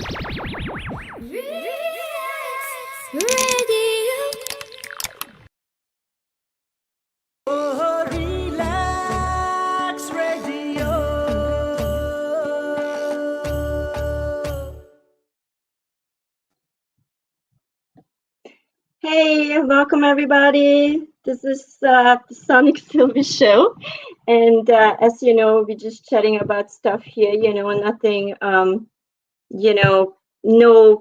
Hey, welcome everybody. This is the Sonic Szilvi show, and as you know, we're just chatting about stuff here. Nothing. No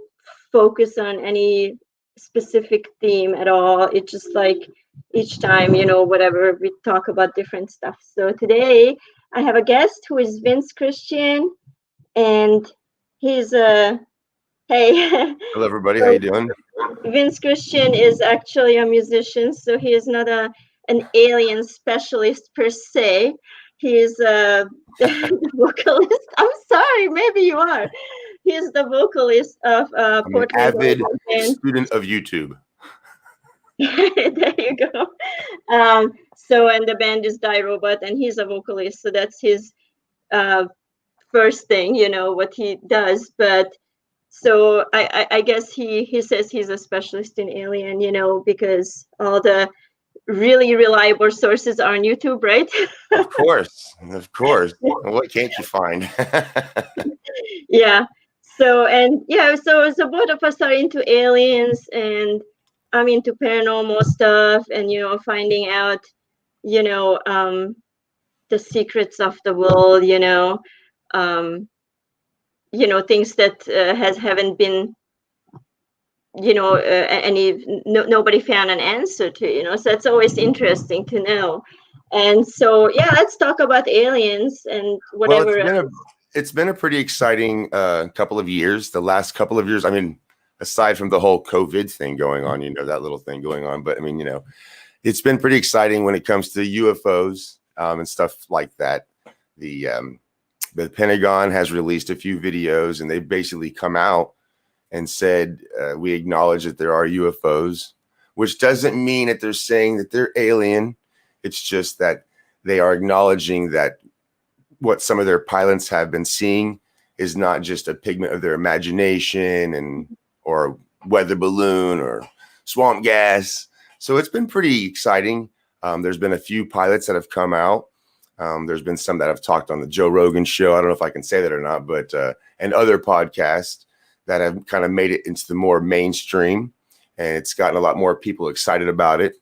focus on any specific theme at all. It's just like each time, whatever we talk about different stuff. So today I have a guest who is Vince Christian, and he's hey. Hello, everybody. How you doing? Vince Christian is actually a musician, so he is not an alien specialist per se. He is a vocalist. I'm sorry, maybe you are. He is the vocalist of I'm an avid student of YouTube. There you go. And the band is Die Robot, and he's a vocalist, so that's his first thing, what he does. But so I guess he says he's a specialist in alien, because all the really reliable sources are on YouTube, right? Of course. What can't you find? Yeah. So both of us are into aliens, and I'm into paranormal stuff, and finding out, the secrets of the world, things that haven't been, nobody found an answer to, so it's always interesting to know. And so, let's talk about aliens and whatever. Well, it's been a pretty exciting couple of years. The last couple of years, I mean, aside from the whole COVID thing going on, that little thing going on, but I mean, it's been pretty exciting when it comes to UFOs and stuff like that. The Pentagon has released a few videos, and they've basically come out and said, we acknowledge that there are UFOs, which doesn't mean that they're saying that they're alien. It's just that they are acknowledging that what some of their pilots have been seeing is not just a pigment of their imagination or weather balloon or swamp gas. So it's been pretty exciting. There's been a few pilots that have come out. There's been some that have talked on the Joe Rogan show. I don't know if I can say that or not, but and other podcasts that have kind of made it into the more mainstream, and it's gotten a lot more people excited about it,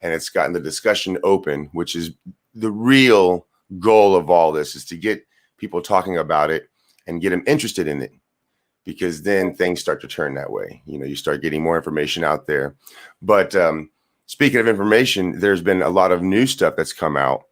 and it's gotten the discussion open, which is the real goal of all this, is to get people talking about it and get them interested in it, because then things start to turn that way. You start getting more information out there. But speaking of information, there's been a lot of new stuff that's come out.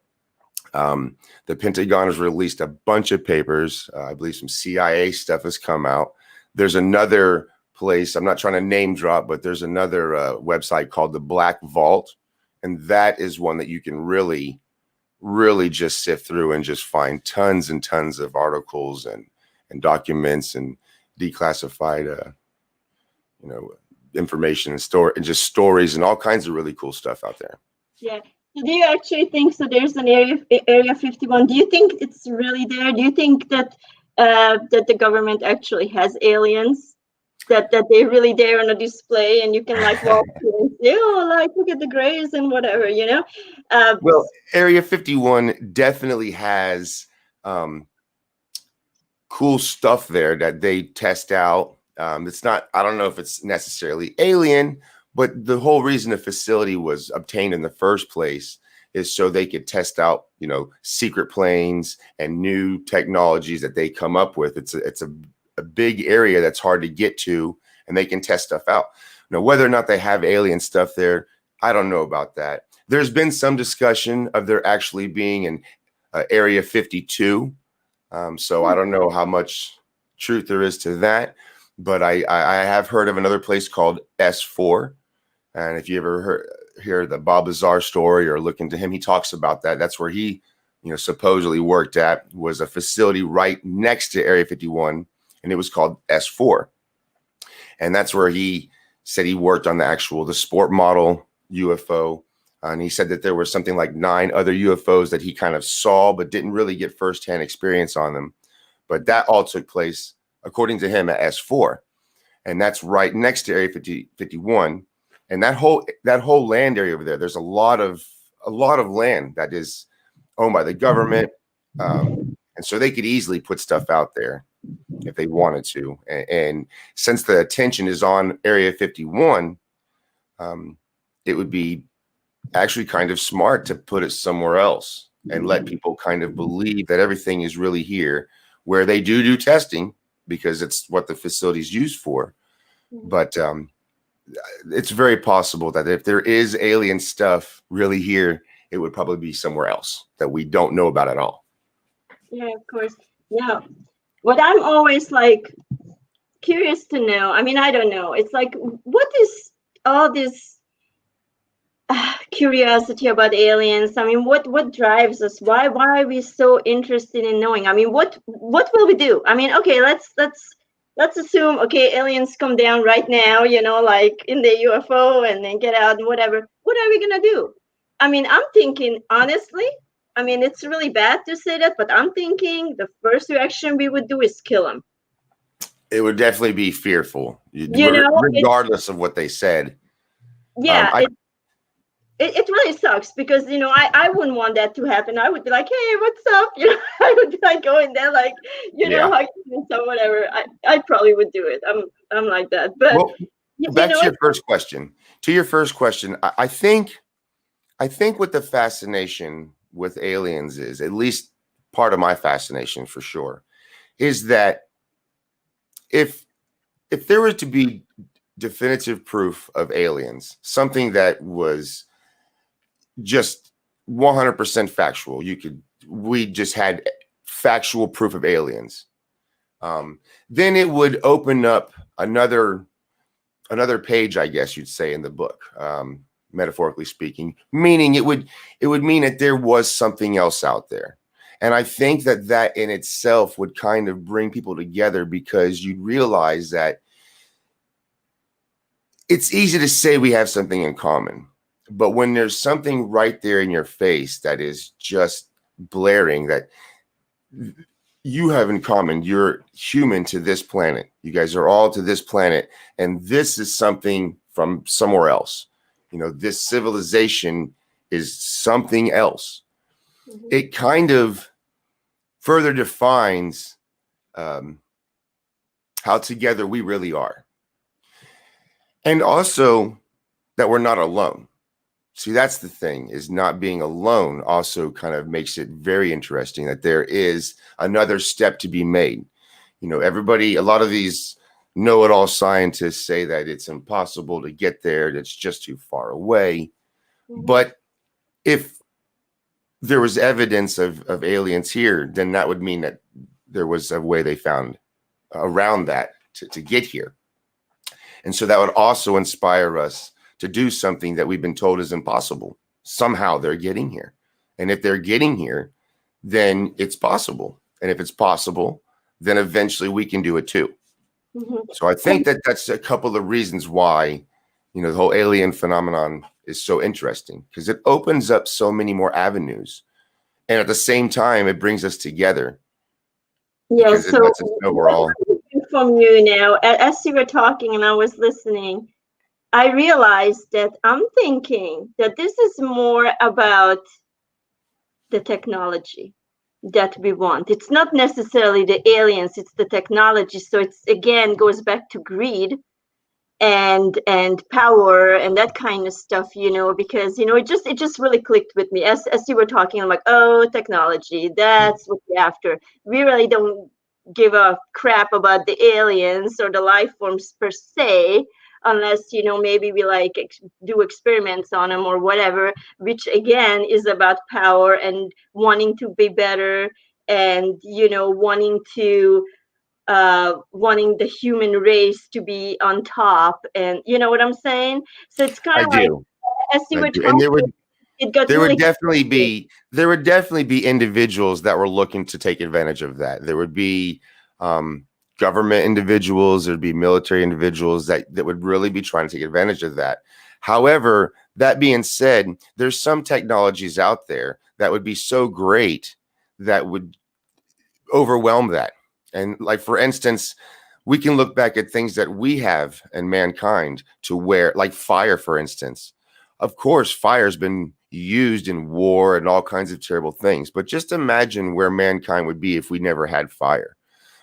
The Pentagon has released a bunch of papers. I believe some CIA stuff has come out. There's another place, I'm not trying to name drop, but there's another website called the Black Vault. And that is one that you can really, really just sift through and just find tons and tons of articles and documents and declassified, information and just stories and all kinds of really cool stuff out there. Yeah. So do you actually think so? There's an area 51. Do you think it's really there? Do you think that that the government actually has aliens, that they're really there on a display, and you can like walk through and say, oh, like look at the grays and whatever, Well, Area 51 definitely has cool stuff there that they test out. It's not, I don't know if it's necessarily alien, but the whole reason the facility was obtained in the first place is so they could test out, secret planes and new technologies that they come up with. It's a big area that's hard to get to, and they can test stuff out. Now, whether or not they have alien stuff there, I don't know about that. There's been some discussion of there actually being an Area 52. So I don't know how much truth there is to that, but I have heard of another place called S4. And if you ever hear the Bob Lazar story or look into him, he talks about that. That's where he, supposedly worked at, was a facility right next to Area 51, and it was called S4. And that's where he said he worked on the sport model UFO. And he said that there was something like 9 other UFOs that he kind of saw, but didn't really get firsthand experience on them. But that all took place according to him, at S4, and that's right next to Area 51. And that whole land area over there, there's a lot of land that is owned by the government, and so they could easily put stuff out there if they wanted to. And since the attention is on Area 51, it would be actually kind of smart to put it somewhere else and let people kind of believe that everything is really here, where they do testing because it's what the facility is used for. But it's very possible that if there is alien stuff really here, it would probably be somewhere else that we don't know about at all. Yeah, of course. Now, what I'm always like curious to know, I mean, I don't know. It's like, what is all this curiosity about aliens? I mean, what drives us? Why are we so interested in knowing? I mean, what will we do? I mean, okay, let's assume, okay, aliens come down right now, you know, like in the UFO, and then get out and whatever. What are we gonna do? I mean, I'm thinking, honestly, I mean, it's really bad to say that, but I'm thinking the first reaction we would do is kill them. It would definitely be fearful, you know, regardless of what they said. Yeah, it really sucks because, you know, I wouldn't want that to happen. I would be like, hey, what's up? You know, I would be like going there, like, you know, hugging and so whatever. I probably would do it. I'm like that. But well, back to your first question. To your first question, I think what the fascination with aliens is, at least part of my fascination for sure, is that if there were to be definitive proof of aliens, something that was just 100% factual, we just had factual proof of aliens, then it would open up another page, I guess you'd say, in the book, metaphorically speaking, meaning it would mean that there was something else out there. And I think that in itself would kind of bring people together, because you'd realize that it's easy to say we have something in common, but when there's something right there in your face that is just blaring that you have in common, you're human to this planet, you guys are all to this planet, and this is something from somewhere else. You know, this civilization is something else. Mm-hmm. It kind of further defines how together we really are. And also that we're not alone. See, that's the thing, is not being alone also kind of makes it very interesting that there is another step to be made. You know, a lot of these know-it-all scientists say that it's impossible to get there, that's just too far away. Mm-hmm. But if there was evidence of aliens here, then that would mean that there was a way they found around that to get here. And so that would also inspire us to do something that we've been told is impossible. Somehow they're getting here. And if they're getting here, then it's possible. And if it's possible, then eventually we can do it too. Mm-hmm. So I think that's a couple of reasons why, you know, the whole alien phenomenon is so interesting, because it opens up so many more avenues. And at the same time, it brings us together. Yeah, so overall. From you now, as you were talking and I was listening, I realized that I'm thinking that this is more about the technology that we want. It's not necessarily the aliens, it's the technology. So it's, again, goes back to greed and power and that kind of stuff, you know, because, you know, it just really clicked with me as you were talking. I'm like, oh, technology, that's what we're after. We really don't give a crap about the aliens or the life forms per se, unless, you know, maybe we like do experiments on them or whatever, which again is about power and wanting to be better and, you know, wanting the human race to be on top, and you know what I'm saying? So it's kind of like, as you were talking, and there would definitely be individuals that were looking to take advantage of that. There would be government individuals, there'd be military individuals that would really be trying to take advantage of that. However, that being said, there's some technologies out there that would be so great that would overwhelm that. And like, for instance, we can look back at things that we have in mankind to where, like fire, for instance. Of course, fire has been used in war and all kinds of terrible things. But just imagine where mankind would be if we never had fire.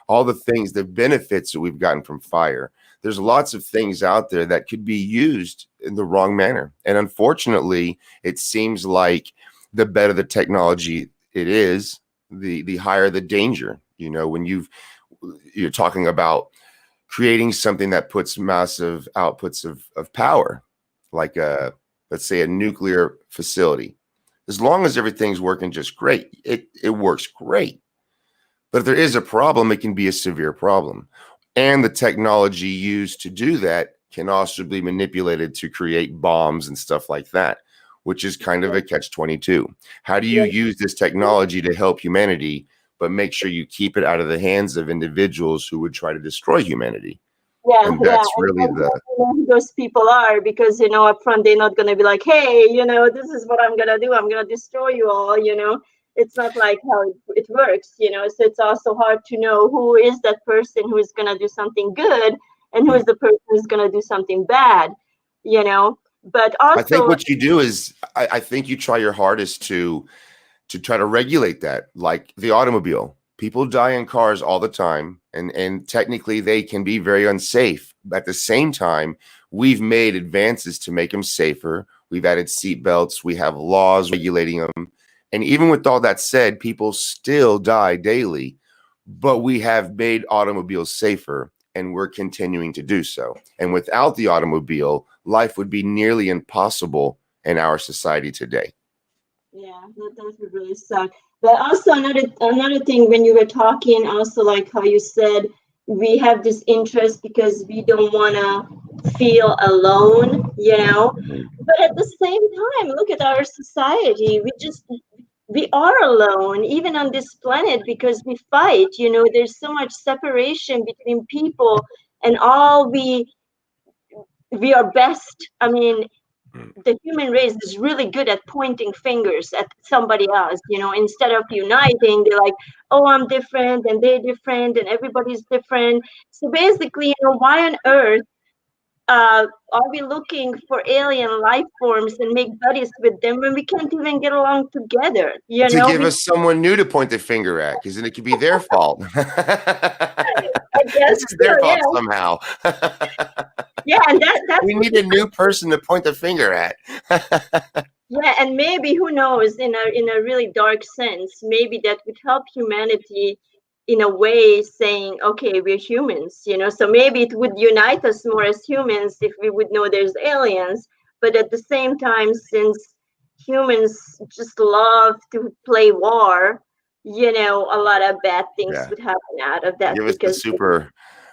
All the things, the benefits that we've gotten from fire. There's lots of things out there that could be used in the wrong manner. And unfortunately, it seems like the better the technology it is, the higher the danger. You know, when you're talking about creating something that puts massive outputs of power, like let's say a nuclear facility. As long as everything's working just great, it works great. But if there is a problem, it can be a severe problem. And the technology used to do that can also be manipulated to create bombs and stuff like that, which is kind of a catch-22. How do you use this technology to help humanity, but make sure you keep it out of the hands of individuals who would try to destroy humanity? Yeah, And yeah. that's really And who those people are, because, you know, up front, they're not going to be like, hey, you know, this is what I'm going to do. I'm going to destroy you all, you know. It's not like how it works, you know. So it's also hard to know who is that person who is going to do something good and who is the person who's going to do something bad, you know. But I think also, what you do is I think you try your hardest to try to regulate that, like the automobile. People die in cars all the time, and technically they can be very unsafe. But at the same time, we've made advances to make them safer. We've added seat belts. We have laws regulating them. And even with all that said, people still die daily. But we have made automobiles safer, and we're continuing to do so. And without the automobile, life would be nearly impossible in our society today. yeah, that would really suck. But also another thing, when you were talking, also like how you said we have this interest because we don't want to feel alone, you know. Mhm. But at the same time, look at our society. We are alone, even on this planet, because we fight. You know, there's so much separation between people, and all we are best. I mean, the human race is really good at pointing fingers at somebody else, you know, instead of uniting. They're like, oh, I'm different and they're different and everybody's different. So basically, you know, why on earth are we looking for alien life forms and make buddies with them when we can't even get along together? You To know, give us someone new to point the finger at, because then it could be their fault. This I guess is so, their yeah. fault somehow. Yeah, and that's We need a new person to point the finger at. yeah, and maybe, who knows, in a really dark sense, maybe that would help humanity in a way, saying, okay, we're humans, you know. So maybe it would unite us more as humans if we would know there's aliens. But at the same time, since humans just love to play war, you know, a lot of bad things Yeah. would happen out of that, Give us because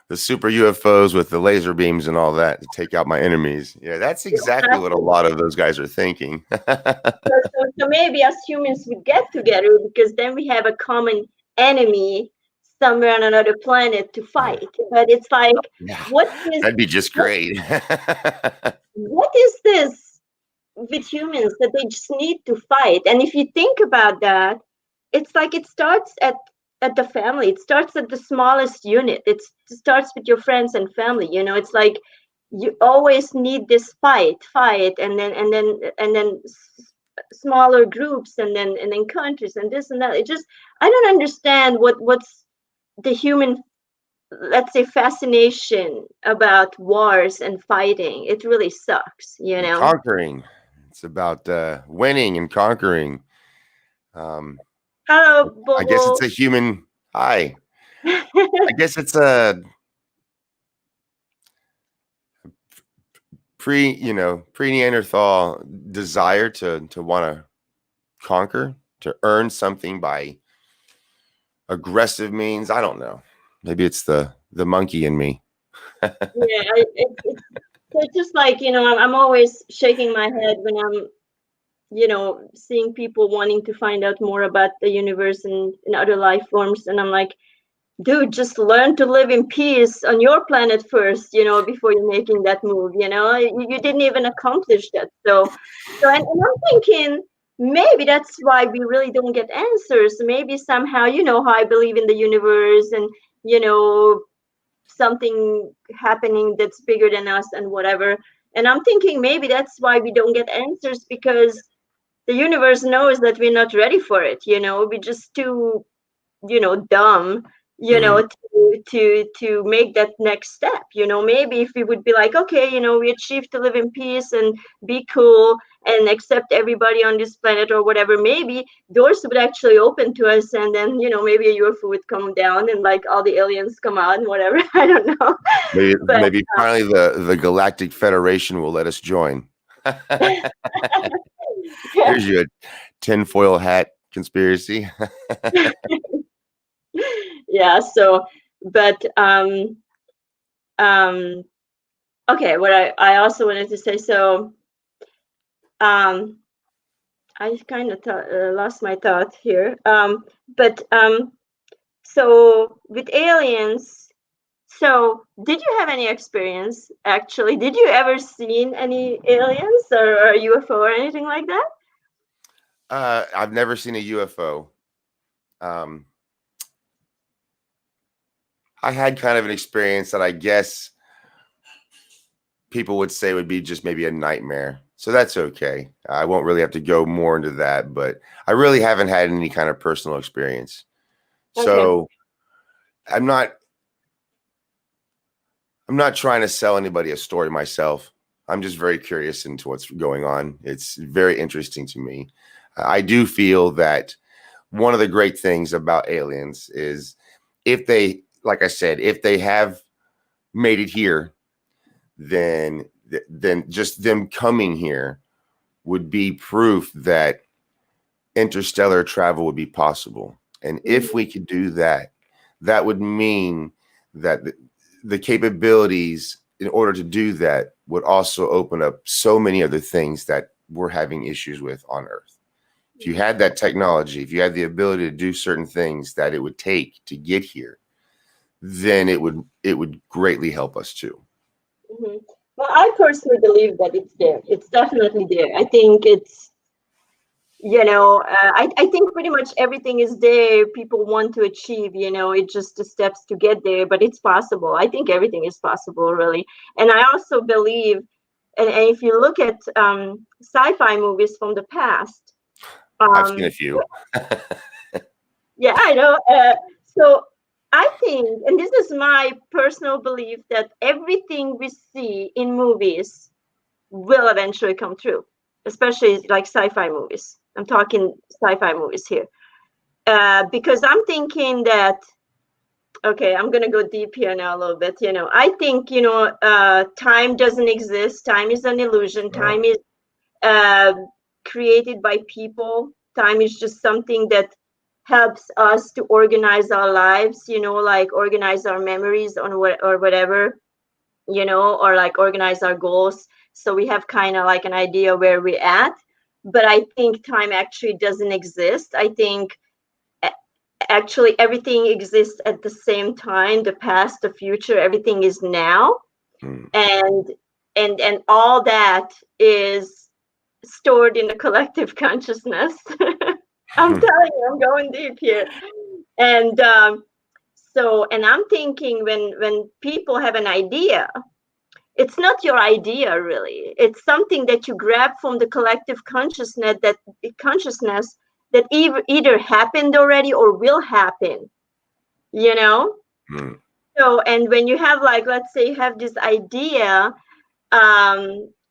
the super UFOs with the laser beams and all that to take out my enemies. Yeah, that's exactly what a lot of those guys are thinking. so maybe us humans would get together, because then we have a common enemy somewhere on another planet to fight. But it's like, Yeah, what is that'd be just what, great. what is this with humans that they just need to fight? And if you think about that, it's like it starts at the family. It starts at the smallest unit. It starts with your friends and family. You know, it's like you always need this fight, and then smaller groups, and then countries, and this and that. It just, I don't understand what's the human, let's say, fascination about wars and fighting. It really sucks, you And know. conquering. It's about winning and conquering. Um, Hello, I guess it's Bobo. a human. Hi. I guess it's a pre Neanderthal desire to want to conquer, to earn something by aggressive means. I don't know. Maybe it's the monkey in me. Yeah, it's just like, you know, I'm always shaking my head when I'm, you know, seeing people wanting to find out more about the universe and other life forms, and I'm like, dude, just learn to live in peace on your planet first, you know, before you're making that move. You know, you didn't even accomplish that. And I'm thinking, maybe that's why we really don't get answers. Maybe somehow, you know, how I believe in the universe, and, you know, something happening that's bigger than us and whatever. And I'm thinking maybe that's why we don't get answers, because the universe knows that we're not ready for it. We're just too, dumb, Mhm. to make that next step. Maybe if we would be like, okay, we achieved to live in peace and be cool and accept everybody on this planet or whatever, maybe doors would actually open to us, and then maybe a UFO would come down and like all the aliens come out and whatever. I don't know. Maybe, But maybe finally the Galactic Federation will let us join. yeah. Here's your tinfoil hat conspiracy. Yeah, so but um okay, what I also wanted to say, so um I kind of lost my thought here. But so with aliens, so did you have any experience actually? Did you ever seen any aliens or UFO or anything like that? I've never seen a UFO. Um, I had kind of an experience that I guess people would say would be just maybe a nightmare. So that's okay. I won't really have to go more into that, but I really haven't had any kind of personal experience. Okay. So I'm not I'm not trying to sell anybody a story myself. I'm just very curious into what's going on. It's very interesting to me. I do feel that one of the great things about aliens is if they, like I said, if they have made it here, then just them coming here would be proof that interstellar travel would be possible. And if Mhm. we could do that, that would mean that the capabilities in order to do that would also open up so many other things that we're having issues with on Earth. If you had that technology, if you had the ability to do certain things that it would take to get here, then it would greatly help us too. Mhm. Well, I personally believe that it's there. It's definitely there. I think it's, I think pretty much everything is there. People want to achieve, it's just the steps to get there, but it's possible. I think everything is possible, really. And I also believe, and if you look at sci-fi movies from the past, I've seen a um, few. yeah, I know. So I think, and this is my personal belief, that everything we see in movies will eventually come true, especially like sci-fi movies. I'm talking sci-fi movies here, because I'm thinking that, okay, I'm gonna go deep here now a little bit. I think time doesn't exist. Time is an illusion. Oh. Time is uh, created by people. Time is just something that helps us to organize our lives. Like organize our memories on what or whatever, or like organize our goals. So we have kind of like an idea where we're at. But I think time actually doesn't exist. I think actually everything exists at the same time. The past, the future, everything is now. Mm. And all that is stored in the collective consciousness. I'm telling you, I'm going deep here. And and I'm thinking, when people have an idea, it's not your idea really. It's something that you grab from the collective consciousness that either happened already or will happen. You know. Mm. So, and when you have, like, let's say you have this idea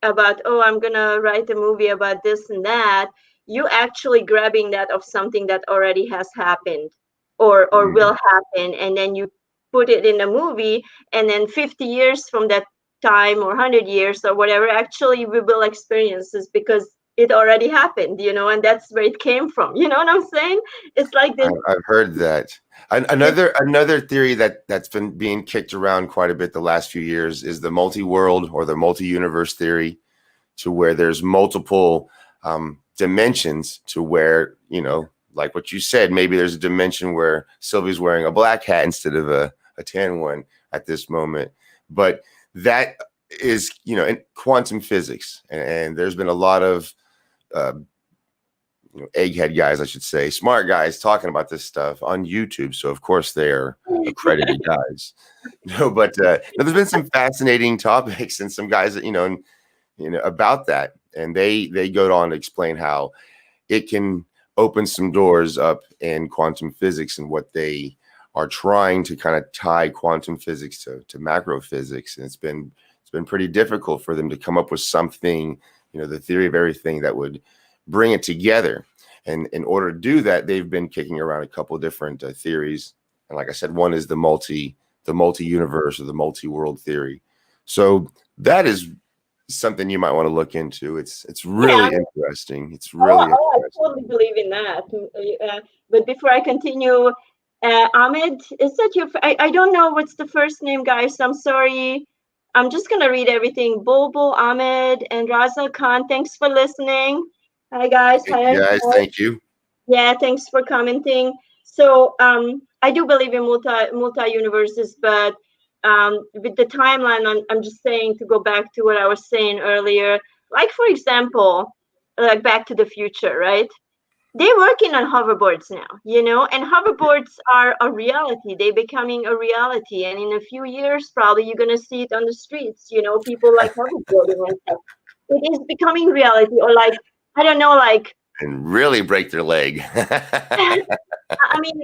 about, oh, I'm gonna write a movie about this and that, you actually grabbing that of something that already has happened or Mm. will happen, and then you put it in a movie, and then 50 years from that time, or 100 years or whatever, actually we will experience this because it already happened, and that's where it came from. You know what I'm saying? It's like this. I've heard that. It's, Another theory that's been being kicked around quite a bit the last few years is the multi-world or the multi-universe theory, to where there's multiple dimensions, to where, like what you said, maybe there's a dimension where Sylvie's wearing a black hat instead of a tan one at this moment. But that is, in quantum physics. And there's been a lot of, uh, egghead guys, I should say, smart guys talking about this stuff on YouTube. So of course they're accredited guys. But there's been some fascinating topics and some guys that about that, and they go on to explain how it can open some doors up in quantum physics and what they are trying to kind of tie quantum physics to macro physics. And it's been pretty difficult for them to come up with something, the theory of everything that would bring it together. And in order to do that, they've been kicking around a couple of different theories. And like I said, one is the multi-universe or the multi-world theory. So that is something you might want to look into. It's really interesting. It's really interesting. I totally believe in that. But before I continue, Ahmed, is that your? I don't know what's the first name, guys. I'm sorry. I'm just gonna read everything. Bulbul, Ahmed, and Raza Khan. Thanks for listening. Hi guys. Hi guys. Thank you. Yeah, thanks for commenting. So I do believe in multi universes, but with the timeline, I'm just saying, to go back to what I was saying earlier. Like, for example, like Back to the Future, right? They're working on hoverboards now, and hoverboards are a reality. They're becoming a reality, and in a few years, probably you're gonna see it on the streets. People like hoverboarding and stuff. It is becoming reality, or like, I don't know, like, and really break their leg. I mean,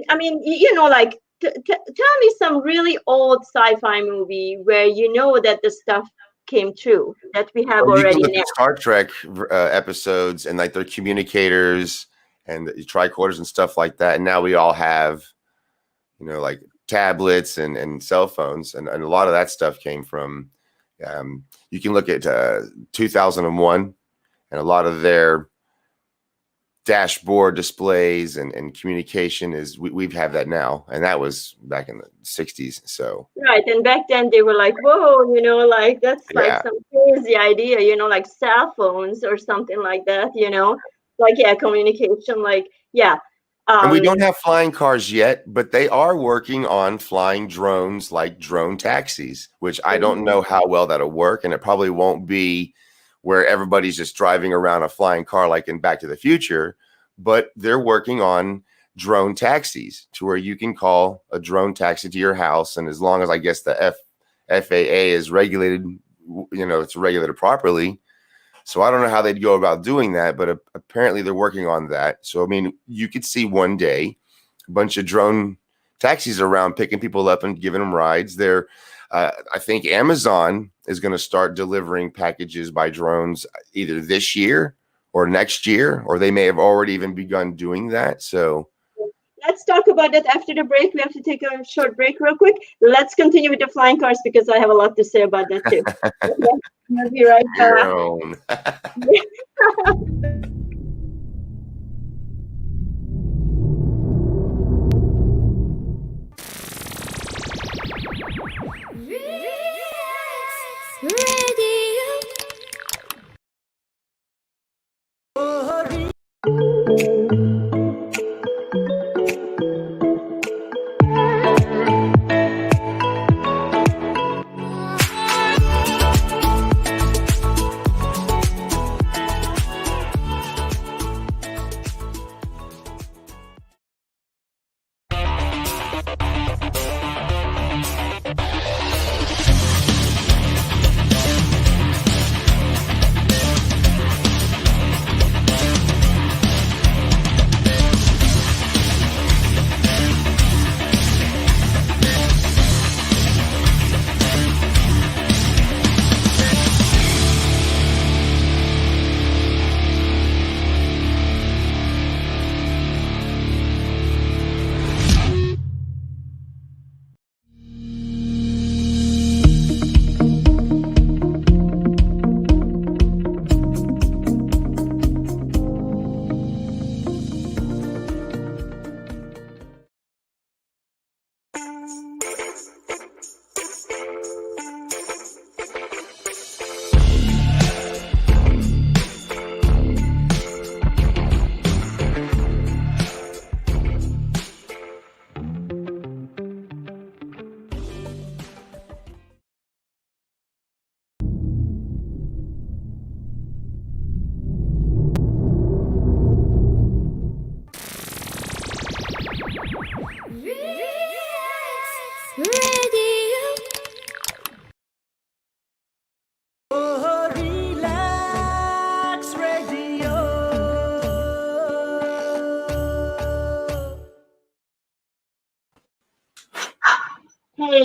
like, tell me some really old sci-fi movie where that the stuff came true that we have already now. Star Trek episodes and like their communicators and the tricorders and stuff like that. And now we all have, like tablets and cell phones, and a lot of that stuff came from. You can look at 2001, and a lot of their dashboard displays and communication is we have that now, and that was back in the 60s. So right, and back then they were like, whoa, like that's like some crazy idea, like cell phones or something like that, like communication, like and we don't have flying cars yet, but they are working on flying drones, like drone taxis, which I don't know how well that'll work, and it probably won't be where everybody's just driving around a flying car like in Back to the Future, but they're working on drone taxis to where you can call a drone taxi to your house. And as long as I guess the FAA is regulated, it's regulated properly. So I don't know how they'd go about doing that, but apparently they're working on that. So, I mean, you could see one day a bunch of drone taxis around picking people up and giving them rides. I think Amazon is going to start delivering packages by drones either this year or next year, or they may have already even begun doing that. So let's talk about that after the break. We have to take a short break real quick. Let's continue with the flying cars because I have a lot to say about that too. Okay. I'll be right back.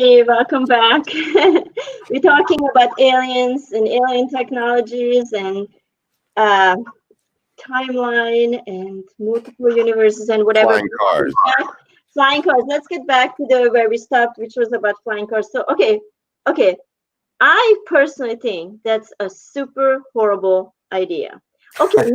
Hey, welcome back. We're talking about aliens and alien technologies and uh, timeline and multiple universes and whatever. Flying cars. Flying cars. Let's get back to the where we stopped, which was about flying cars. So, okay. I personally think that's a super horrible idea. Okay,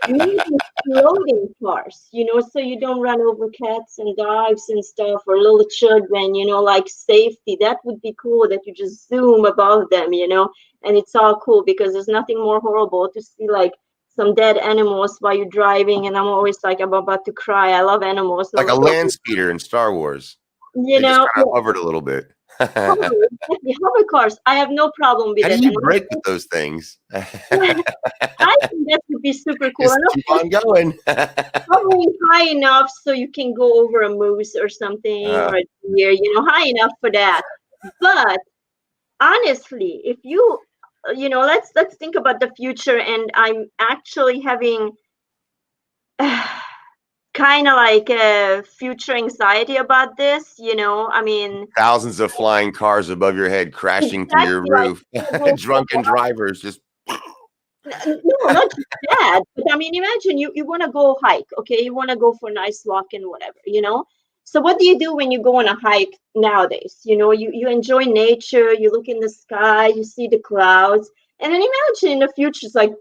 maybe floating cars, so you don't run over cats and dogs and stuff or little children, like safety. That would be cool that you just zoom above them, and it's all cool because there's nothing more horrible to see like some dead animals while you're driving. And I'm always like, I'm about to cry. I love animals. Like a land speeder in Star Wars. You They just know, kind of hovered a little bit. How hover cars. I have no problem with do it. you And break with those things? I think that would be super cool. Just And keep on going. hovering high enough so you can go over a moose or something or a deer, high enough for that. But honestly, if let's think about the future, and I'm actually having kind of like a future anxiety about this. I mean, Thousands of flying cars above your head crashing through your exactly like roof. Drunken drivers just. no, not just that, but I mean, imagine you want to go hike, okay? You want to go for a nice walk and whatever. So what do you do when you go on a hike nowadays? You enjoy nature, you look in the sky, you see the clouds, and then imagine in the future, it's like,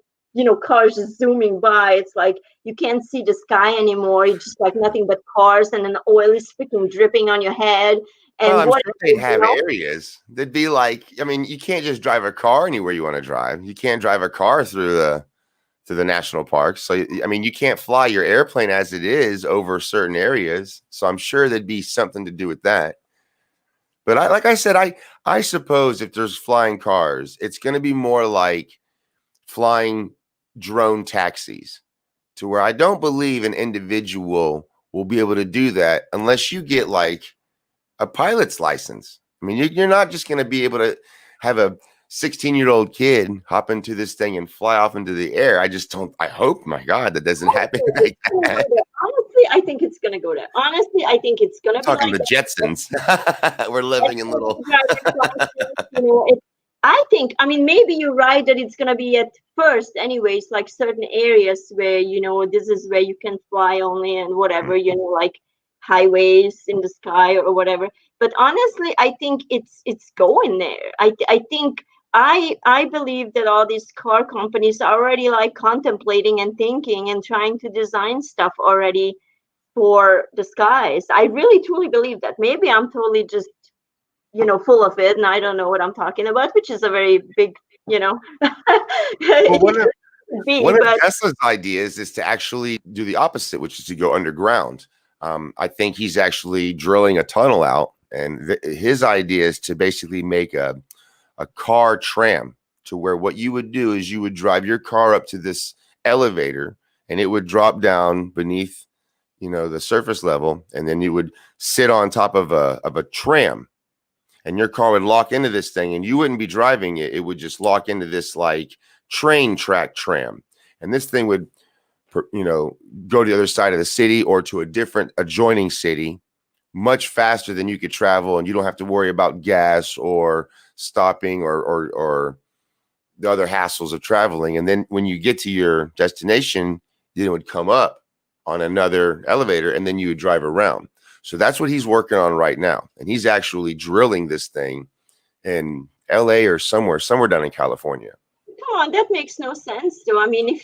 cars just zooming by. It's like you can't see the sky anymore. It's just like nothing but cars, and then oil is freaking dripping on your head. Well, And I'm what, sure they'd have areas. They'd be like, I mean, you can't just drive a car anywhere you want to drive. You can't drive a car through the national parks. So, I mean, you can't fly your airplane as it is over certain areas. So I'm sure there'd be something to do with that. But like I said, I suppose if there's flying cars, it's going to be more like flying drone taxis, to where I don't believe an individual will be able to do that unless you get like a pilot's license. I mean, you're not just going to be able to have a 16-year-old kid hop into this thing and fly off into the air. I just don't. I hope, my God, that doesn't happen like that. honestly, I think it's gonna go there. Honestly, I think it's gonna I'm be talking like the Jetsons. We're living in little. I think, I mean, maybe you're right that it's going to be at first, anyways, like certain areas where, this is where you can fly only and whatever, like highways in the sky or whatever. But honestly, I think it's going there. I think I believe that all these car companies are already like contemplating and thinking and trying to design stuff already for the skies. I really truly believe that. Maybe I'm totally just full of it, and I don't know what I'm talking about, which is a very big, Well, be, one of but Tesla's ideas is to actually do the opposite, which is to go underground. I think he's actually drilling a tunnel out, and his idea is to basically make a car tram, to where what you would do is you would drive your car up to this elevator, and it would drop down beneath, the surface level, and then you would sit on top of a tram. And your car would lock into this thing, and you wouldn't be driving it. It would just lock into this like train track tram. And this thing would, go to the other side of the city or to a different adjoining city much faster than you could travel. And you don't have to worry about gas or stopping or the other hassles of traveling. And then when you get to your destination, it would come up on another elevator, and then you would drive around. So that's what he's working on right now. And he's actually drilling this thing in LA or somewhere down in California. come on, that makes no sense though. I mean,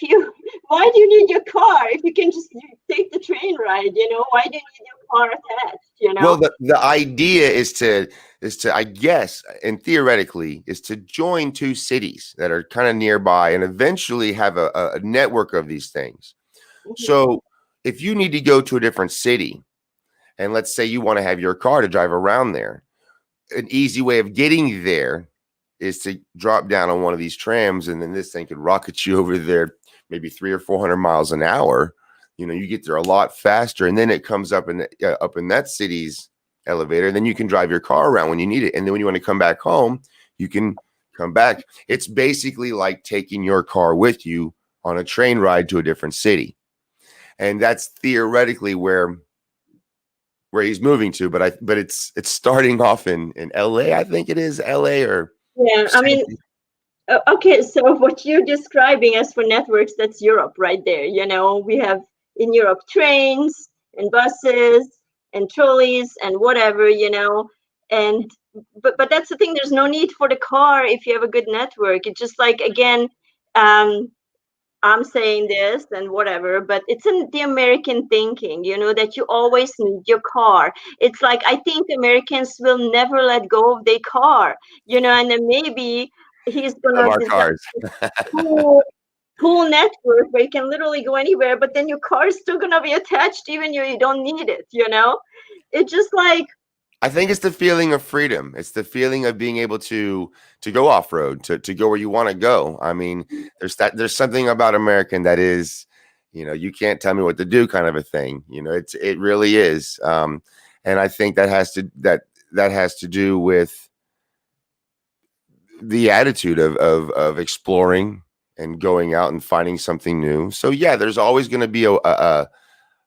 why do you need your car if you can just take the train ride? Why do you need your car attached? Well, the idea is to I guess, and theoretically, is to join two cities that are kind of nearby and eventually have a network of these things. Mm-hmm. So if you need to go to a different city, and let's say you want to have your car to drive around there, an easy way of getting there is to drop down on one of these trams, and then this thing could rocket you over there, maybe 300 or 400 miles an hour. You get there a lot faster, and then it comes up in that city's elevator. And then you can drive your car around when you need it, and then when you want to come back home, you can come back. It's basically like taking your car with you on a train ride to a different city, and that's theoretically where where he's moving to, but it's starting off in LA. I think it is LA or Yeah, I mean, okay, so what you're describing as for networks, that's Europe right there. We have in Europe trains and buses and trolleys and whatever, and but that's the thing. There's no need for the car if you have a good network. It's just like, again, um, I'm saying this and whatever, but it's in the American thinking, that you always need your car. It's like, I think Americans will never let go of their car, and then maybe he's of gonna our design cars. a cool, cool network where you can literally go anywhere, but then your car is still gonna be attached even though you don't need it. It's just like, I think it's the feeling of freedom. It's the feeling of being able to go off road, to go where you want to go. I mean, there's something about American that is, you can't tell me what to do kind of a thing. It really is. And I think that has to do with the attitude of exploring and going out and finding something new. So yeah, there's always going to be a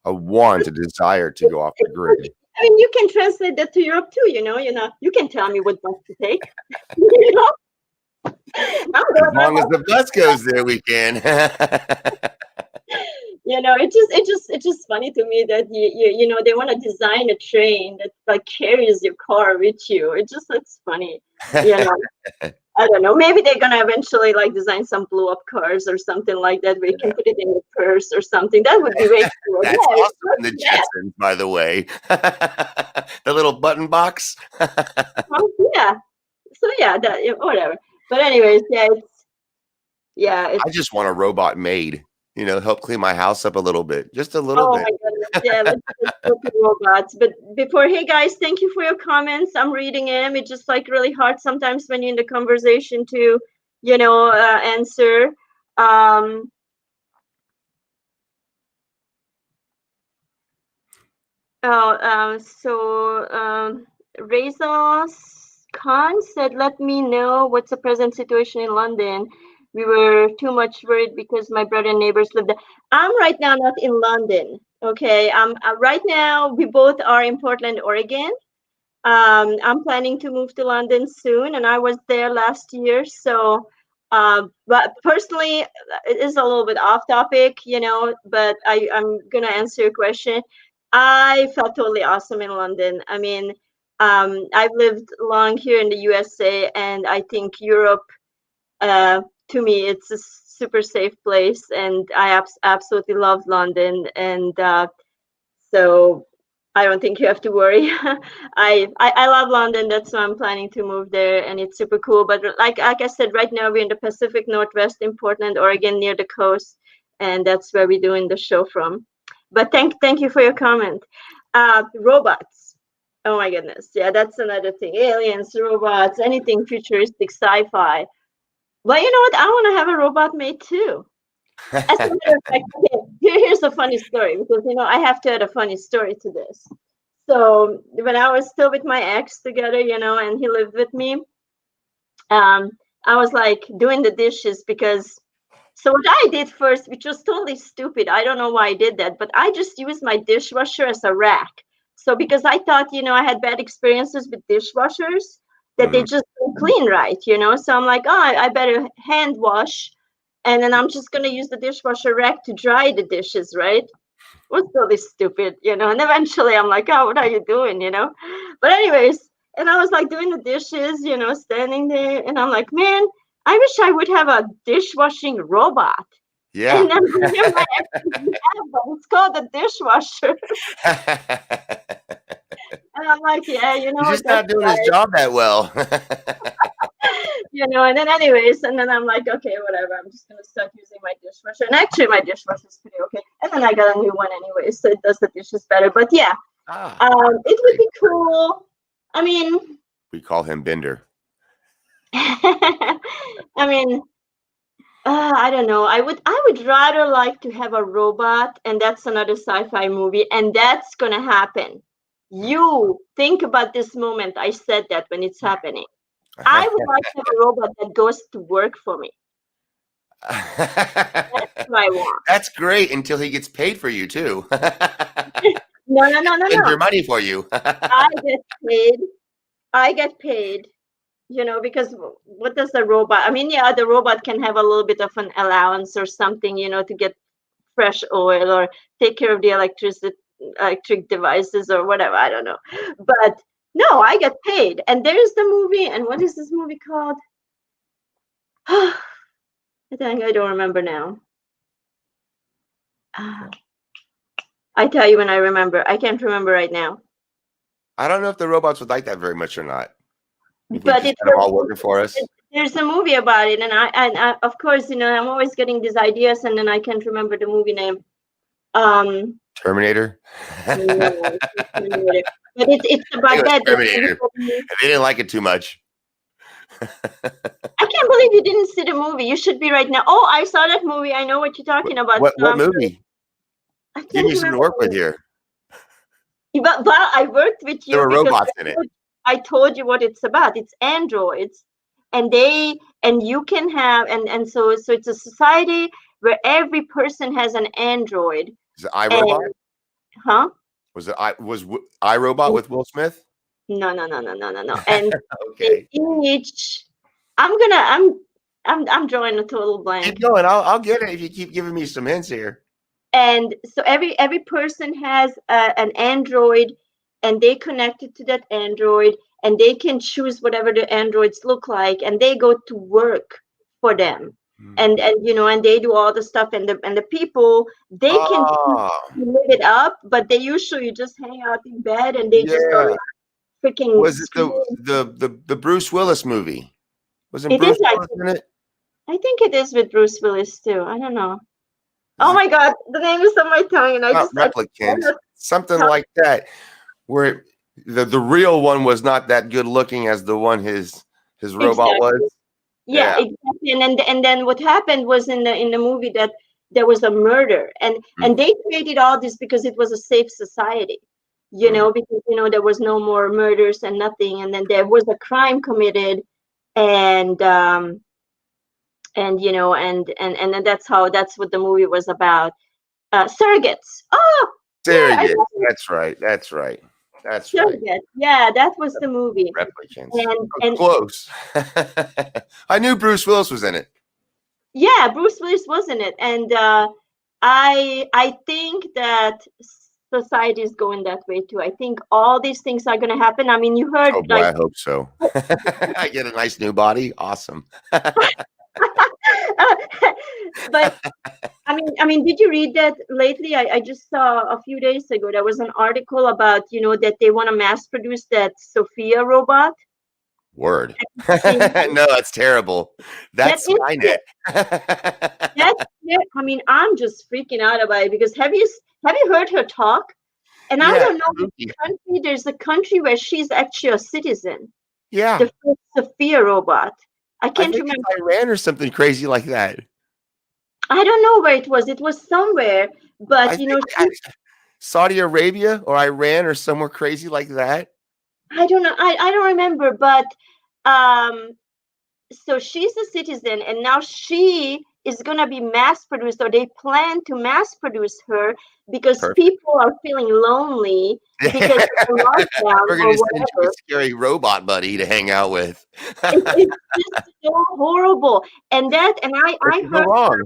want, a desire to go off the grid. I mean, you can translate that to Europe too, you can tell me what bus to take. you know I'm As going long as the bus goes there, we can. it's just funny to me that they want to design a train that like carries your car with you. It's funny. you know I don't know, maybe they're gonna eventually like design some blow up cars or something like that where you can put it in your purse or something. That would be way cool. That's Yeah, awesome in the Jetsons, by the way. The little button box. yeah. So yeah, whatever. But anyways, I it's just want a robot maid, help clean my house up a little bit, just a little oh bit. my goodness. Yeah, let's go to robots. But before, hey guys, thank you for your comments. I'm reading them. It's just like really hard sometimes when you're in the conversation to, answer. Um, Reza Khan said, "Let me know what's the present situation in London. We were too much worried because my brother and neighbors live there." I'm right now not in London. Okay, right now we both are in Portland, Oregon. I'm planning to move to London soon, and I was there last year. So, but personally, it is a little bit off topic, but I'm gonna answer your question. I felt totally awesome in London. I mean, I've lived long here in the USA, and I think Europe, to me, it's a super safe place, and I absolutely love London, and so I don't think you have to worry. I love London. That's why I'm planning to move there, and it's super cool. But like I said, right now we're in the Pacific Northwest in Portland, Oregon, near the coast, and that's where we're doing the show from. But thank you for your comment. Robots. Oh my goodness. Yeah, that's another thing. Aliens, robots, anything futuristic, sci-fi. Well, you know what? I want to have a robot mate too. As a matter of fact, okay, here's a funny story because I have to add a funny story to this. So when I was still with my ex together, and he lived with me, um, I was like doing the dishes because. So what I did first, which was totally stupid, I don't know why I did that, but I just used my dishwasher as a rack. So because I thought, I had bad experiences with dishwashers, that they Mhm. just don't clean right. So I'm like, oh, I better hand wash, and then I'm just gonna use the dishwasher rack to dry the dishes, right? Was totally stupid, and eventually I'm like, oh, what are you doing, But anyways, and I was like doing the dishes, standing there, and I'm like, man, I wish I would have a dishwashing robot. Yeah. And then here my ex have one. It's called a dishwasher. And I'm like, yeah, He's what, just that's not doing his right. job that well. And then anyways, and then I'm like, okay, whatever. I'm just gonna start using my dishwasher. And actually my dishwasher is pretty okay. And then I got a new one anyway, so it does the dishes better. But yeah, Ah, it would great. be cool. I mean, We call him Bender. I mean, I don't know. I would rather like to have a robot, and that's another sci-fi movie, and that's gonna happen. You think about this moment. I said that when it's happening. I would like to have a robot that goes to work for me. That's what I want. That's great until he gets paid for you too. No, no, no, no, Spend your no. money for you. I get paid. I get paid. Because what does the robot? I mean, yeah, the robot can have a little bit of an allowance or something, to get fresh oil or take care of the electric devices or whatever. I don't know, but no, I get paid. And there's the movie. And what is this movie called? I think I don't remember now. I tell you when I remember. I can't remember right now. I don't know if the robots would like that very much or not. If we But just had them all working for us. There's a movie about it, and I of course, I'm always getting these ideas, and then I can't remember the movie name. Terminator. No, it's Terminator. But it's about that. Terminator. They didn't like it too much. I can't believe you didn't see the movie. You should be right now. Oh, I saw that movie. I know what you're talking about. What movie? I can't Give me some to work with here. But I worked with you. There were robots in it. I told you what it's about. It's androids, and you can have and so it's a society where every person has an android. Is it iRobot? Huh? Was iRobot with Will Smith? No. And okay. I'm drawing a total blank. Keep going. I'll get it if you keep giving me some hints here. And so every person has an android, and they connected to that android, and they can choose whatever the androids look like, and they go to work for them. And they do all the stuff, and the people, they can live it up, but they usually just hang out in bed, and they just don't freaking. Was it the Bruce Willis movie? Wasn't Bruce Willis in it? I think it is with Bruce Willis too. I don't know. Oh my God, the name is on my tongue, and Replicants, something like that, where the real one was not that good looking as the one his robot was. Yeah, exactly. And then what happened was in the movie that there was a murder, and they created all this because it was a safe society, because there was no more murders and nothing, and then there was a crime committed, and that's what the movie was about. Surrogates. Oh, surrogates. That's right. Surrogates. Yeah, that was the movie. Replicants. And close. I knew Bruce Willis was in it. Yeah, Bruce Willis was in it, and I think that society is going that way too. I think all these things are going to happen. I mean, you heard. Oh boy, I hope so. I get a nice new body. Awesome. But I mean, did you read that lately? I just saw a few days ago. There was an article about that they want to mass produce that Sophia robot. Word. No, that's terrible. That's Skynet. I mean, I'm just freaking out about it because have you heard her talk? And I don't know which country. There's a country where she's actually a citizen. Yeah. The first Sophia robot. I can't remember. It's Iran or something crazy like that. I don't know where it was. It was somewhere, but Saudi Arabia or Iran or somewhere crazy like that. I don't know. I don't remember, but so she's a citizen, and now she is gonna be mass produced, or they plan to mass produce her because people are feeling lonely because of the lockdown. We're gonna send you a scary robot buddy to hang out with. It's just so horrible, and I heard her,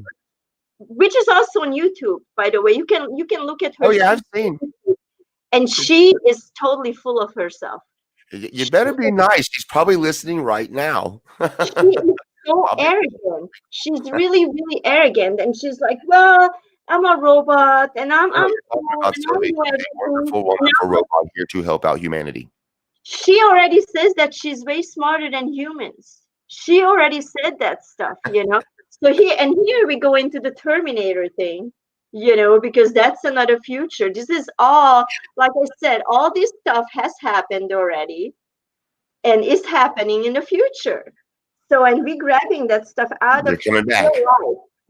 which is also on YouTube, by the way. You can look at her. Oh yeah, I've seen. And she is totally full of herself. You better be nice. She's probably listening right now. She is so arrogant. She's really, really arrogant, and she's like, "Well, I'm a robot, and I'm wonderful robot here to help out humanity." She already says that she's way smarter than humans. She already said that stuff, So here we go into the Terminator thing, because that's another future. This is all, like I said, all this stuff has happened already and is happening in the future. So, and we're grabbing that stuff out of coming back,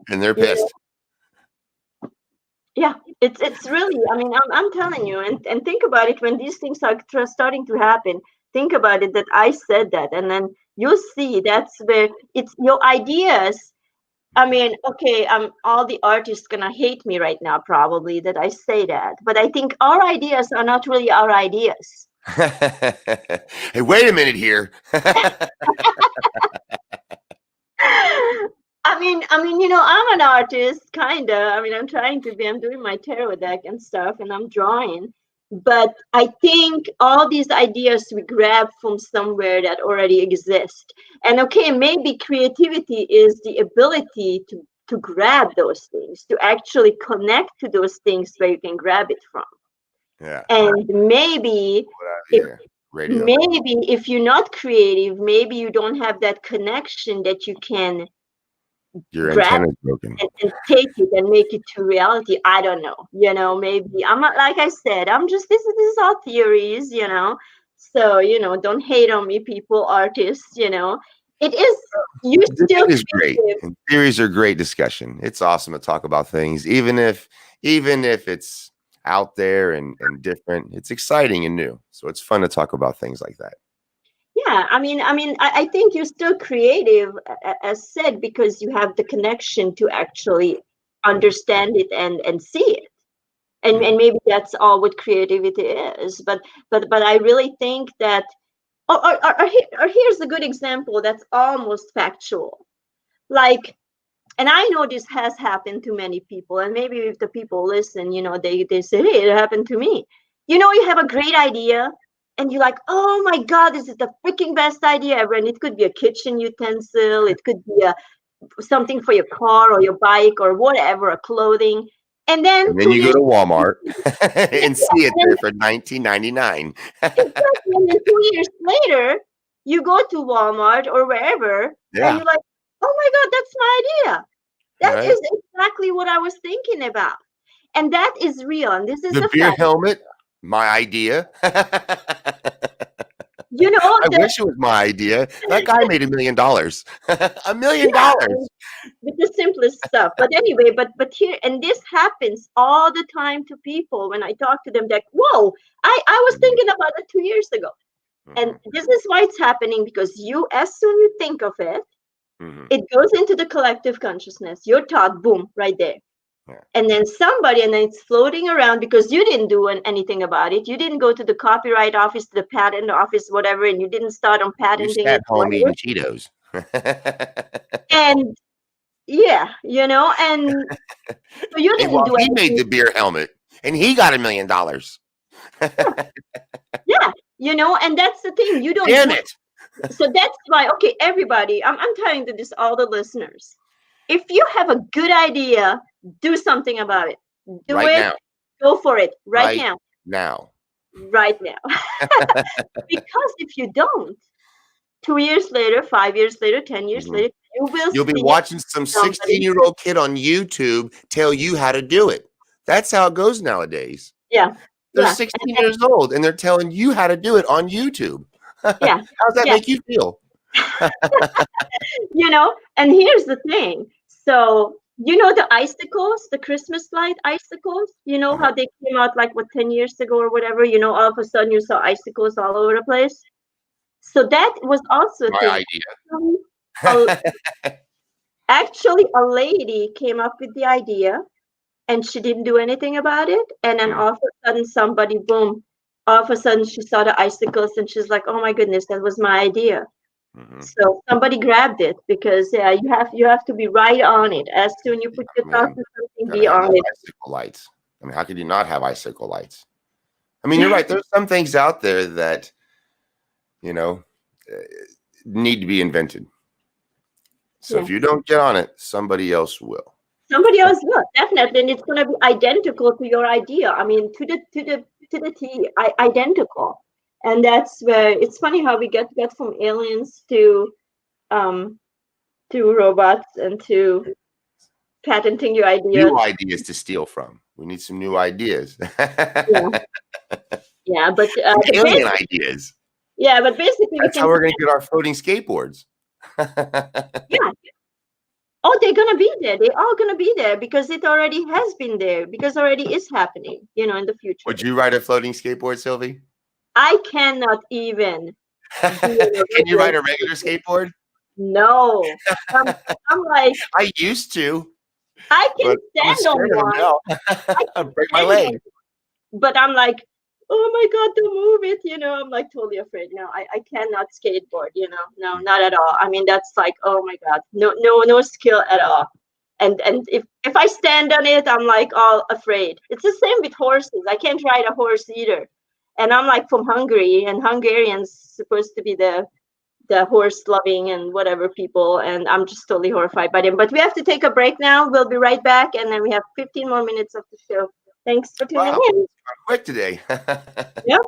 and they're pissed. Yeah, it's really, I mean, I'm telling you, and think about it when these things are starting to happen. Think about it that I said that, and then you'll see that's where it's your ideas I mean, okay, all the artists gonna hate me right now, probably that I say that, but I think our ideas are not really our ideas. Hey, wait a minute here. I'm an artist, kinda. I mean, I'm trying to be. I'm doing my tarot deck and stuff, and I'm drawing. But I think all these ideas we grab from somewhere that already exist. And okay, maybe creativity is the ability to grab those things, to actually connect to those things where you can grab it from. Yeah. And maybe if Yeah. Radio. maybe if you're not creative, maybe you don't have that connection that you can Your grab antenna's broken. and take it and make it to reality. I don't know. Maybe I'm not, like I said, I'm just this is all theories. So don't hate on me, people, artists. It is you still Debate is great, creative. and theories are great discussion. It's awesome to talk about things, even if it's out there and different. It's exciting and new, so it's fun to talk about things like that. Yeah, I think you're still creative, as said, because you have the connection to actually understand it and see it. And maybe that's all what creativity is. But I really think that, or here's a good example that's almost factual. Like, and I know this has happened to many people, and maybe if the people listen, they say, hey, it happened to me. You have a great idea, and you're like, oh my God, this is the freaking best idea ever. And it could be a kitchen utensil, it could be something for your car or your bike or whatever, a clothing. And then And then two you go years to Walmart yeah, and see it and there for $19.99. exactly, and then 2 years later, you go to Walmart or wherever, and Yeah, you're like, oh my God, that's my idea. That right. is exactly what I was thinking about. And that is real. And this is The a beer fact. helmet, my idea. You know, I that wish it was my idea. That guy made $1 million. $1 million. yeah, with the simplest stuff. But anyway, but here, and this happens all the time to people when I talk to them, like, whoa, I was thinking about it 2 years ago. And Mhm, this is why it's happening, because as soon you think of it, mhm. it goes into the collective consciousness. Your thought, boom, right there. Yeah. And then and then it's floating around because you didn't do anything about it. You didn't go to the copyright office, to the patent office, whatever, and you didn't start on You patenting sat it, home eating whatever. Cheetos. And yeah, and so you Hey, didn't well, do he made anything. the beer helmet and he got $1 million. Yeah, and that's the thing. You don't Damn do. it. So that's why, okay, everybody, I'm telling this all the listeners. If you have a good idea, do something about it. Do Right it. now. Go for it right Right now. now. Right now. Because if you don't, 2 years later, 5 years later, 10 years Mhm. later, you will You'll be see watching some somebody. 16-year-old kid on YouTube tell you how to do it. That's how it goes nowadays. Yeah, They're yeah, 16 years old and they're telling you how to do it on YouTube. yeah, How's that yeah. make you feel? And here's the thing. So, the icicles, the Christmas light icicles, Uh-huh. how they came out like, 10 years ago or whatever, all of a sudden you saw icicles all over the place. So that was also a My thing. A, actually, a lady came up with the idea and she didn't do anything about it. And then idea. all of a sudden, somebody, boom, all of a sudden she saw the icicles and she's like, oh my goodness, that was my idea. Mm-hmm. So somebody grabbed it because yeah, you have to be right on it. As soon you put your I thought mean, to something, gotta be have on those it. icicle lights. I mean, how could you not have icicle lights? I mean, you're right. There's some things out there that, you know, uh, need to be invented. So Yeah. if you don't get on it, somebody else will. Somebody else will, definitely, and it's gonna be identical to your idea. I mean, to the T, identical. And that's where it's funny how we get from aliens um to robots and to patenting your idea. New ideas to steal from. We need some new ideas. Yeah, yeah, but Some alien ideas. basically we That's can how say, we're going to get our floating skateboards. yeah. Oh, they're gonna be there. They're all gonna be there because it already has been there. Because already is happening. In the future. Would you ride a floating skateboard, Sylvie? I cannot even be on a Can you regular ride a regular skateboard. skateboard? No. I'm, I'm like, I used to, I can but I'm stand on scared of them one. now. I I can break my stand on, leg. but I'm like, oh my God, don't move it. I'm like totally afraid. No, I cannot skateboard, no, not at all. I mean, that's like, oh my God, no skill at all. And if I stand on it, I'm like all afraid. It's the same with horses. I can't ride a horse either. And I'm like from Hungary, and Hungarians supposed to be the horse loving and whatever people, and I'm just totally horrified by them. But we have to take a break now. We'll be right back, and then we have 15 more minutes of the show. Thanks for tuning Wow, in. quick today. Yep.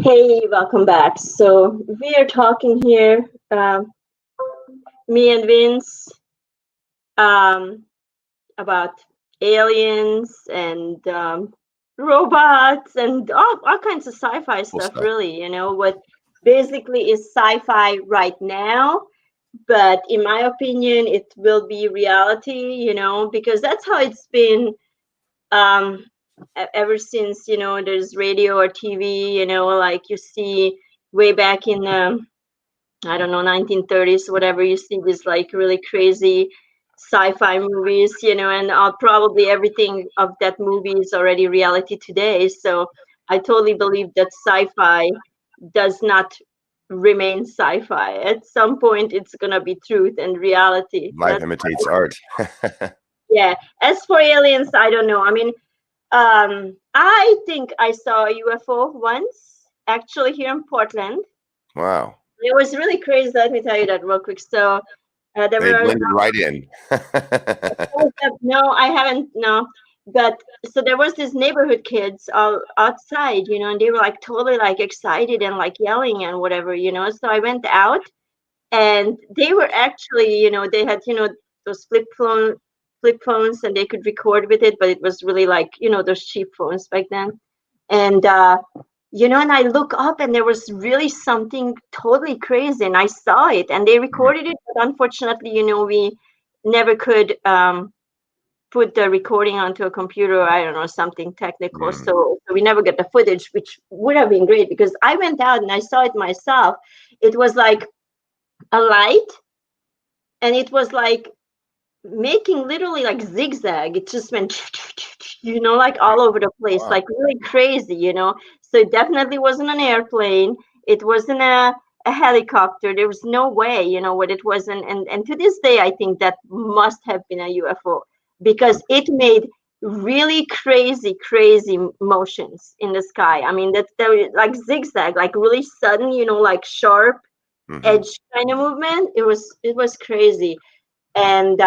Hey, welcome back. So we are talking here, me and Vince, about aliens and robots and all kinds of sci-fi Cool stuff, stuff. really, what basically is sci-fi right now. But in my opinion, it will be reality, because that's how it's been um, ever since, there's radio or TV, like you see way back in I don't know, 1930s, whatever. You see these like really crazy sci-fi movies, and probably everything of that movie is already reality today. So I totally believe that sci-fi does not remain sci-fi. At some point, it's gonna be truth and reality. Life imitates art. Yeah. As for aliens, I don't know. I mean, I think I saw a UFO once, actually here in Portland. Wow. It was really crazy. Let me tell you that real quick. So there They were blended right in. no, I haven't. No, but so there was this neighborhood kids all outside, and they were like totally like excited and like yelling and whatever, So I went out, and they were actually, they had, those flip phones, and they could record with it, but it was really like, those cheap phones back then. And and I look up, and there was really something totally crazy, and I saw it, and they recorded it, but unfortunately, we never could put the recording onto a computer, or I don't know, something technical. So we never get the footage, which would have been great, because I went out and I saw it myself. It was like a light, and it was like making literally like zigzag. It just went like all over the place, Wow. like really crazy. So it definitely wasn't an airplane. It wasn't a helicopter. There was no way, what it was. And to this day, I think that must have been a UFO because it made really crazy, crazy motions in the sky. I mean, that they were like zigzag, like really sudden, like sharp Hmm. edge kind of movement. It was crazy. And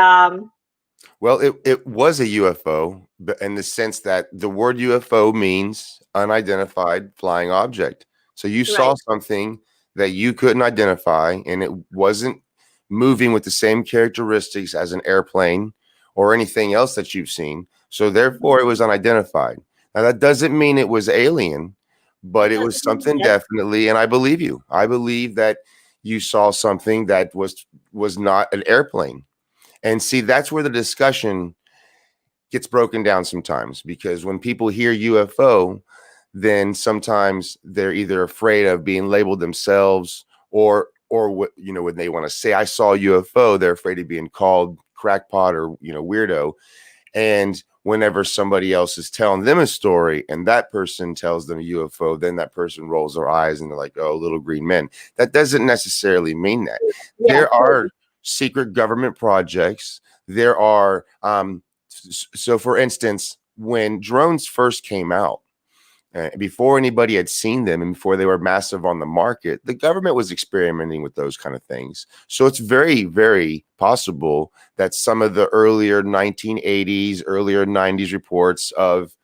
Well, it was a UFO, but in the sense that the word UFO means unidentified flying object. So you saw right. something that you couldn't identify, and it wasn't moving with the same characteristics as an airplane or anything else that you've seen. So therefore, it was unidentified. Now that doesn't mean it was alien, but It it was doesn't mean something that. definitely. And I believe you. I believe that you saw something that was not an airplane. And see, that's where the discussion gets broken down sometimes because when people hear UFO, then sometimes they're either afraid of being labeled themselves or what when they want to say I saw a UFO, they're afraid of being called crackpot or weirdo. And whenever somebody else is telling them a story and that person tells them a UFO, then that person rolls their eyes and they're like, oh, little green men. That doesn't necessarily mean that. Yeah, There are secret government projects. There are, so for instance, when drones first came out, before anybody had seen them and before they were massive on the market, the government was experimenting with those kind of things. So it's very, very possible that some of the earlier 1980s, earlier 90s reports of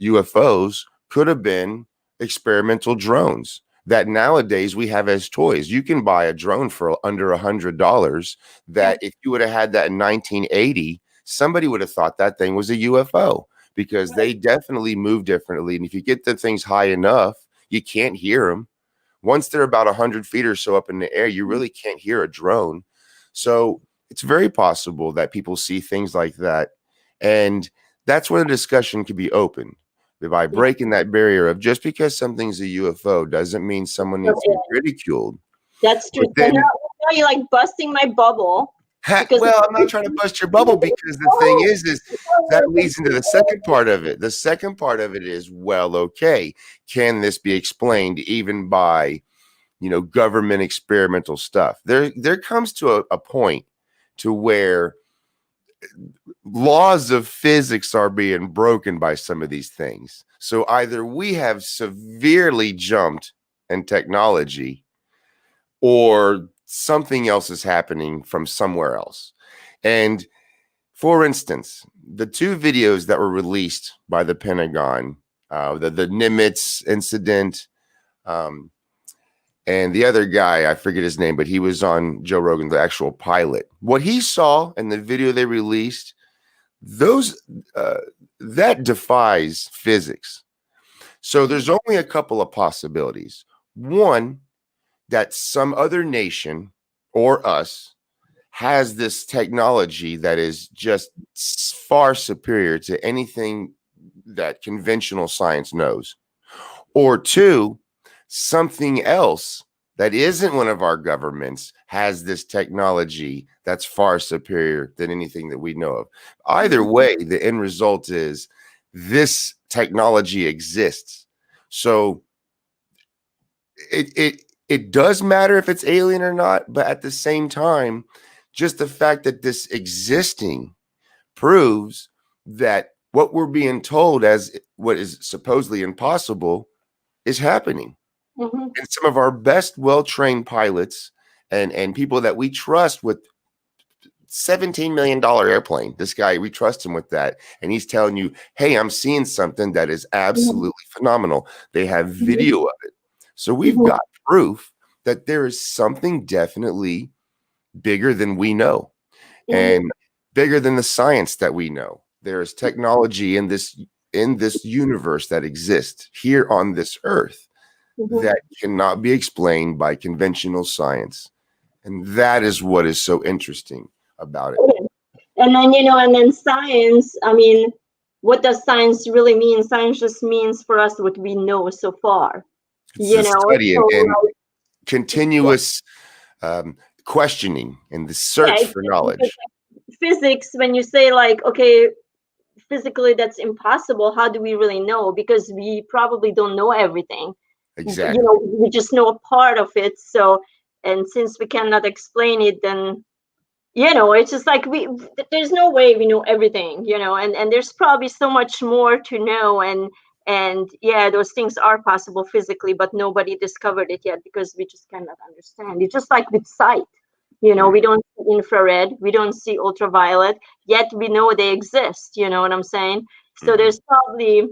UFOs could have been experimental drones that nowadays we have as toys. You can buy a drone for under $100 yeah. that if you would have had that in 1980, somebody would have thought that thing was a UFO because Right. they definitely move differently. And if you get the things high enough, you can't hear them. Once they're about 100 feet or so up in the air, you really can't hear a drone. So it's very possible that people see things like that. And that's where the discussion could be open by Yeah. breaking that barrier of just because something's a UFO doesn't mean someone needs to be Okay. ridiculed. That's true. But So now, then, now you're like busting my bubble because well, I'm not trying to bust your bubble because the thing is that leads into the second part of it. The second part of it is, well, okay, can this be explained even by government experimental stuff? There comes to a point to where laws of physics are being broken by some of these things. So either we have severely jumped in technology or something else is happening from somewhere else. And for instance, the two videos that were released by the Pentagon, the Nimitz incident, um, and the other guy, I forget his name, but he was on Joe Rogan, the actual pilot. What he saw in the video they released, those uh, that defies physics. So there's only a couple of possibilities. One, that some other nation or us has this technology that is just far superior to anything that conventional science knows. Or two, something else that isn't one of our governments has this technology that's far superior than anything that we know of. Either way, the end result is this technology exists. So it does matter if it's alien or not, but at the same time, just the fact that this existing proves that what we're being told as what is supposedly impossible is happening. Mhm. And some of our best well-trained pilots and people that we trust with $17 million airplane, this guy, we trust him with that, and he's telling you, hey, I'm seeing something that is Mhm. absolutely phenomenal. They have Mhm. video of it. So we've Mhm. got proof that there is something definitely bigger than we know Mhm. and bigger than the science that we know. There is technology in this universe that exists here on this earth Mhm. that cannot be explained by conventional science. And that is what is so interesting about it. Okay. And then, and then science, I mean, what does science really mean? Science just means for us what we know so far, It's the study So and like, yeah, continuous um, questioning and the yeah, search for exactly. Because knowledge. like physics, when you say like, okay, physically that's impossible, how do we really know? Because we probably don't know everything. Exactly. We just know a part of it. So, and since we cannot explain it, then it's just like there's no way we know everything, and there's probably so much more to know, and yeah, those things are possible physically, but nobody discovered it yet because we just cannot understand it. Just like with sight, we don't see infrared, we don't see ultraviolet, yet we know they exist. You know what I'm saying? So there's probably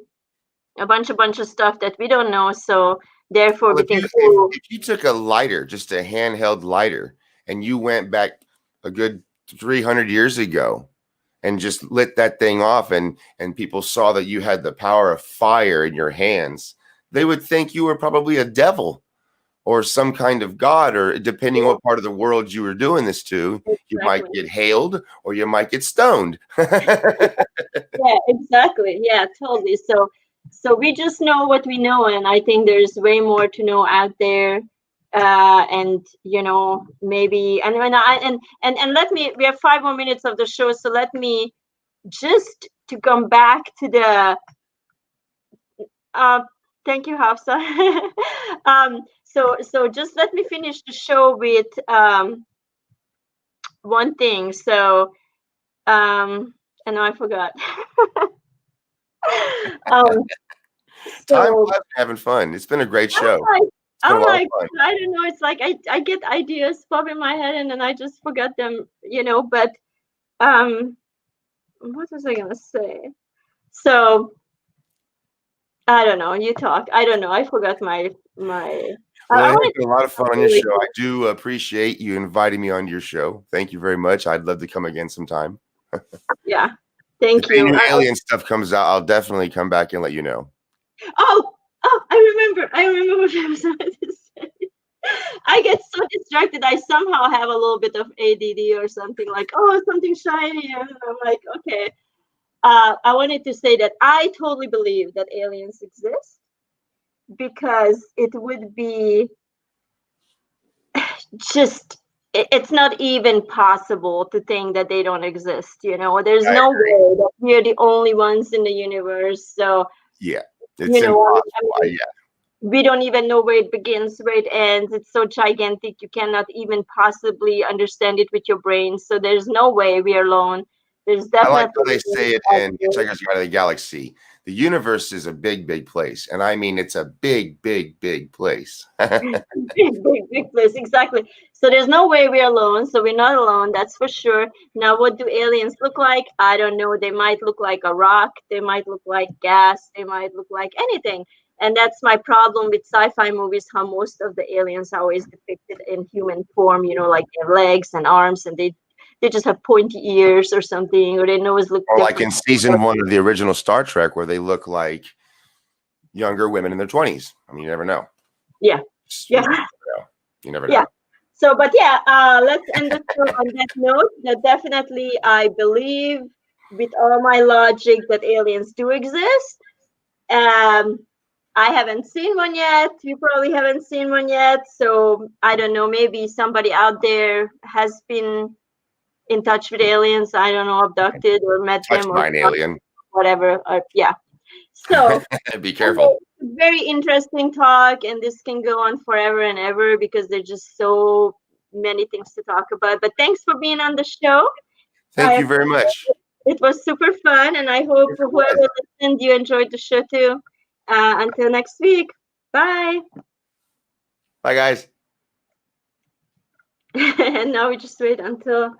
a bunch of stuff that we don't know. So therefore, Well, we if think, you oh, if you took a lighter, just a handheld lighter, and you went back a good 300 years ago and just lit that thing off, and people saw that you had the power of fire in your hands, they would think you were probably a devil or some kind of god, or depending on what part of the world you were doing this to, you might exactly. get hailed or you might get stoned. Yeah, exactly. Yeah, totally. So we just know what we know, and I think there's way more to know out there. And maybe and let me. We have 5 more minutes of the show, so let me just to come back to the. Uh, Thank you, Hafsa. So just let me finish the show with one thing. So I know I forgot. um, Time so flies having fun. It's been a great I'm show. like, It's been a lot of fun. I don't know. It's like I get ideas pop in my head and then I just forget them, But um, what was I gonna say? So I don't know. You talk. I don't know. I forgot my. Well, I it has wanted been a lot of fun on your to. show. I do appreciate you inviting me on your show. Thank you very much. I'd love to come again sometime. Yeah. If Thank any you. new alien stuff comes out, I'll definitely come back and let you know. I remember. I remember what I was going to say. I get so distracted. I somehow have a little bit of ADD or something like, oh, something shiny, and I'm like, okay. I wanted to say that I totally believe that aliens exist because it would be just it's not even possible to think that they don't exist. There's I no agree. way that we're the only ones in the universe. So Yeah, it's you know, I impossible. mean, Yeah, we don't even know where it begins, where it ends. It's so gigantic you cannot even possibly understand it with your brain. So there's no way we are alone. There's I like definitely how they say it out in there. Hitchhiker's Guide to the Galaxy. The universe is a big, big place, and I mean it's a big, big, big place. Big place, exactly. So there's no way we're alone. So we're not alone, that's for sure. Now, what do aliens look like? I don't know. They might look like a rock. They might look like gas. They might look like anything. And that's my problem with sci-fi movies. How most of the aliens are always depicted in human form. Like they have legs and arms, and they just have pointy ears or something, or their nose look Or like different. in season 1 of the original Star Trek, where they look like younger women in their 20s. I mean, you never know. Yeah, You yeah, just never know. You never yeah. know. So, but yeah, let's end the show on that note. That definitely, I believe with all my logic that aliens do exist. Um, I haven't seen one yet. You probably haven't seen one yet. So I don't know. Maybe somebody out there has been in touch with aliens. I don't know, abducted or met them Touched or by an alien. whatever. Yeah. So Be careful. very interesting talk, and this can go on forever and ever because there's just so many things to talk about. But thanks for being on the show. Thank you very much. It was super fun, and I hope Yes, it whoever was. listened, you enjoyed the show too. Until next week, bye. Bye, guys. And now we just wait until